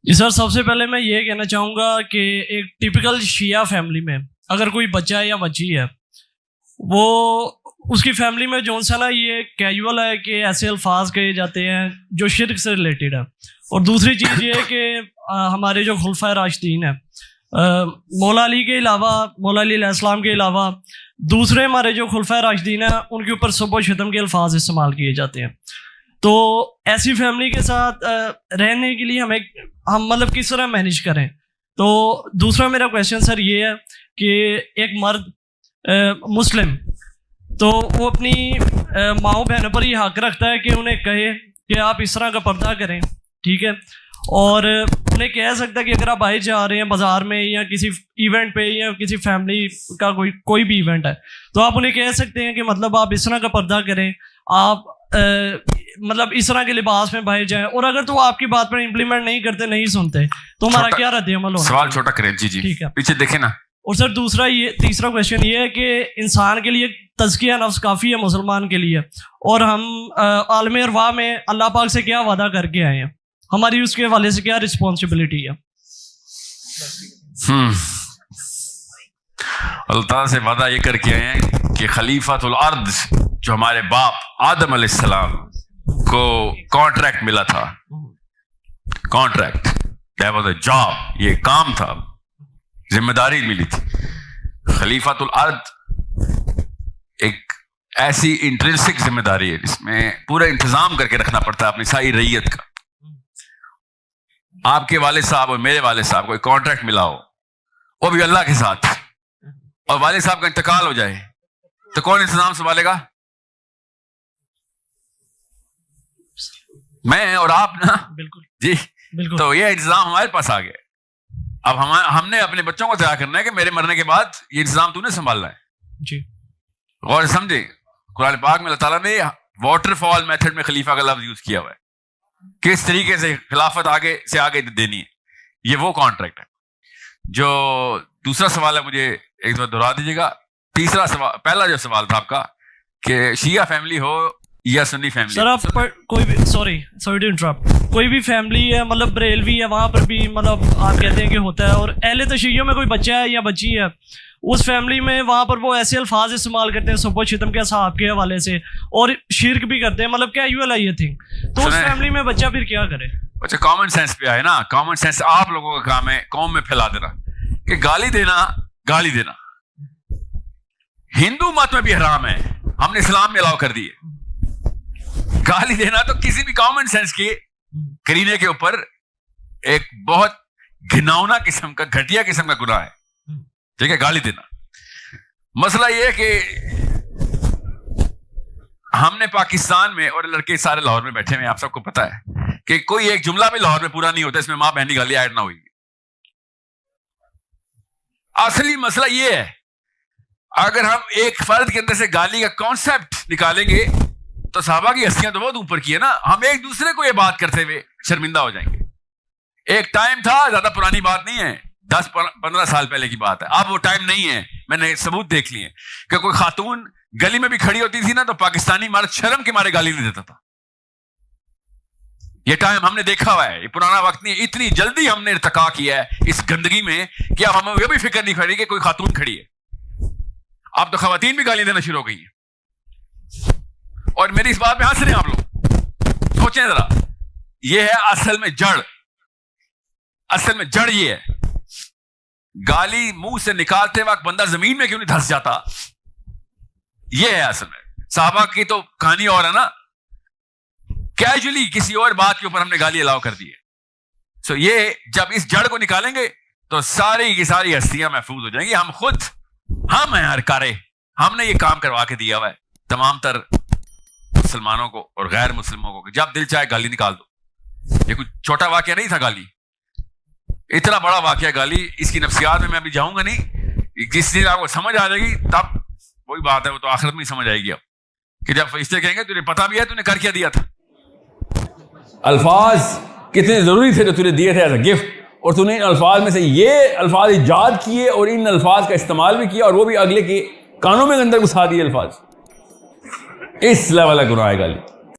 جی سر، سب سے پہلے میں یہ کہنا چاہوں گا کہ ایک ٹپیکل شیعہ فیملی میں اگر کوئی بچہ ہے یا بچی ہے، وہ اس کی فیملی میں جو سا نا یہ کیجول ہے کہ ایسے الفاظ کہے جاتے ہیں جو شرک سے ریلیٹڈ ہے. اور دوسری چیز یہ ہے کہ ہمارے جو خلفائے راشدین ہیں، مولا علی کے علاوہ، مولا علی علیہ السلام کے علاوہ دوسرے ہمارے جو خلفائے راشدین ہیں ان کے اوپر سب و شتم کے الفاظ استعمال کیے جاتے ہیں. تو ایسی فیملی کے ساتھ رہنے کے لیے ہم مطلب کس طرح مینیج کریں. تو دوسرا میرا کویشچن سر یہ ہے کہ ایک مرد مسلم تو وہ اپنی ماؤں بہنوں پر یہ حق رکھتا ہے کہ انہیں کہے کہ آپ اس طرح کا پردہ کریں، ٹھیک ہے، اور انہیں کہہ سکتا ہے کہ اگر آپ باہر جا رہے ہیں بازار میں یا کسی ایونٹ پہ یا کسی فیملی کا کوئی بھی ایونٹ ہے تو آپ انہیں کہہ سکتے ہیں کہ مطلب آپ اس طرح کا پردہ کریں، آپ مطلب اس طرح کے لباس میں باہر جائیں. اور اگر تو آپ کی بات پر امپلیمنٹ نہیں کرتے، نہیں سنتے، تو ہمارا کیا رد عمل ہونا؟ سوال چھوٹا کریں. جی ٹھیک ہے، پیچھے دیکھیں نا. اور سر تیسرا کویشچن یہ ہے کہ انسان کے لیے تزکیہ نفس کافی ہے مسلمان کے لیے، اور ہم عالم ارواح میں اللہ پاک سے کیا وعدہ کر کے آئے ہیں، ہماری اس کے حوالے سے کیا رسپانسبلٹی ہے؟ اللہ تعالیٰ سے وعدہ یہ کر کے آئے ہیں کہ خلیفۃ الارض جو ہمارے باپ آدم علیہ السلام کو کانٹریکٹ ملا تھا، contract that was a job, یہ کام تھا، ذمہ داری ملی تھی. خلیفۃ الارض ایک ایسی انٹرنسک ذمہ داری ہے جس میں پورا انتظام کر کے رکھنا پڑتا ہے اپنی ساری رعیت کا. آپ کے والد صاحب اور میرے والد صاحب کو ایک کانٹریکٹ ملا ہو، وہ بھی اللہ کے ساتھ، اور والد صاحب کا انتقال ہو جائے تو کون انتظام سنبھالے گا؟ میں اور آپ نا. بالکل جی بالکل. تو یہ انتظام ہمارے پاس آ گیا. اب ہم نے اپنے بچوں کو تیار کرنا ہے کہ میرے مرنے کے بعد یہ انتظام تو نے سنبھالنا ہے. جی غور سے سمجھے، قرآن پاک میں اللہ تعالیٰ نے واٹر فال میتھڈ میں خلیفہ کا لفظ یوز کیا ہوا ہے، کس طریقے سے خلافت آگے سے آگے دینی ہے. یہ وہ کانٹریکٹ ہے. جو دوسرا سوال ہے مجھے ایک بار دہرا دیجیے گا. تیسرا سوال، پہلا جو سوال تھا آپ کا کہ شیعہ فیملی ہو یا سنی فیملی. سر آپ کوئی بھی سوری ٹو انٹرپٹ، کوئی بھی فیملی ہے مطلب بریلوی ہے، وہاں پر بھی مطلب آپ کہتے ہیں کہ ہوتا ہے، اور اہل تشیعوں میں کوئی بچہ ہے یا بچی ہے اس فیملی میں، وہاں پر وہ ایسے الفاظ استعمال کرتے ہیں سب و شتم کے اصحاب کے حوالے سے، اور شرک بھی کرتے ہیں، مطلب کیجول ہے یہ تھنگ. تو اس فیملی میں بچہ پھر کیا کرے؟ بچہ کامن سینس پہ آئے نا. کامن سینس آپ لوگوں کا کام ہے قوم میں پھیلا دینا کہ گالی دینا ہندو مت میں بھی حرام ہے، ہم نے اسلام میں الاؤ کر دی ہے. گالی دینا تو کسی بھی کامن سینس کے کرینے کے اوپر ایک بہت گھناؤنا قسم کا، گھٹیا قسم کا گناہ ہے. ٹھیک ہے، گالی دینا. مسئلہ یہ ہے کہ ہم نے پاکستان میں، اور لڑکے سارے لاہور میں بیٹھے ہوئے، آپ سب کو پتا ہے کہ کوئی ایک جملہ بھی لاہور میں پورا نہیں ہوتا اس میں ماں بہن کی گالی ایڈ نہ ہوئی. اصلی مسئلہ یہ ہے، اگر ہم ایک فرد کے اندر سے گالی کا کانسیپٹ نکالیں گے تو صحابہ کی ہستیاں تو بہت اوپر کی ہے نا. ہم ایک دوسرے کو یہ بات کرتے ہوئے شرمندہ ہو جائیں گے. ایک ٹائم تھا، زیادہ پرانی بات نہیں ہے، 10-15 سال پہلے کی بات ہے. اب وہ ٹائم نہیں ہے. میں نے ثبوت دیکھ لیے کہ کوئی خاتون گلی میں بھی کھڑی ہوتی تھی نا تو پاکستانی مرد شرم کے مارے گالی نہیں دیتا تھا. یہ ٹائم ہم نے دیکھا ہوا ہے، یہ پرانا وقت نہیں ہے. اتنی جلدی ہم نے ارتقا کیا ہے اس گندگی میں کہ اب ہمیں یہ بھی فکر نہیں کھڑی کہ کوئی خاتون کھڑی ہے. اب تو خواتین بھی گالی دینا شروع ہو گئی ہیں. اور میری اس بات پہ ہنس رہے ہیں آپ لوگ. سوچیں ذرا، یہ ہے اصل میں جڑ یہ ہے. گالی منہ سے نکالتے وقت بندہ زمین میں کیوں نہیں دھس جاتا؟ یہ ہے اصل میں. صحابہ کی تو کہانی اور ہے نا، کیجولی کسی اور بات کے اوپر ہم نے گالی الاؤ کر دی ہے. سو یہ جب اس جڑ کو نکالیں گے تو ساری کی ساری ہستیاں محفوظ ہو جائیں گی. ہم ہیں ہر کارے، ہم نے یہ کام کروا کے دیا ہوا ہے تمام تر مسلمانوں کو اور غیر مسلموں کو، جب دل چاہے گالی نکال دو. یہ کوئی چھوٹا واقعہ نہیں تھا گالی، اتنا بڑا واقعہ گالی. اس کی نفسیات میں ابھی جاؤں گا نہیں. جس دن آپ کو سمجھ آ جائے گی تب وہی بات ہے، وہ تو آخرت میں ہی سمجھ آئے گی اب کہ جب فرشتے کہیں گے تجھے پتا بھی ہے تو نے کر کیا دیا تھا. الفاظ کتنے ضروری تھے جو تجھے دیے تھے ایز اے گفٹ، اور تو نے ان الفاظ میں سے یہ الفاظ ایجاد کیے اور ان الفاظ کا استعمال بھی کیا، اور وہ بھی اگلے کے کانوں میں اندر گھسا دیے الفاظ. اس لیول کا گناہ ہے گالی.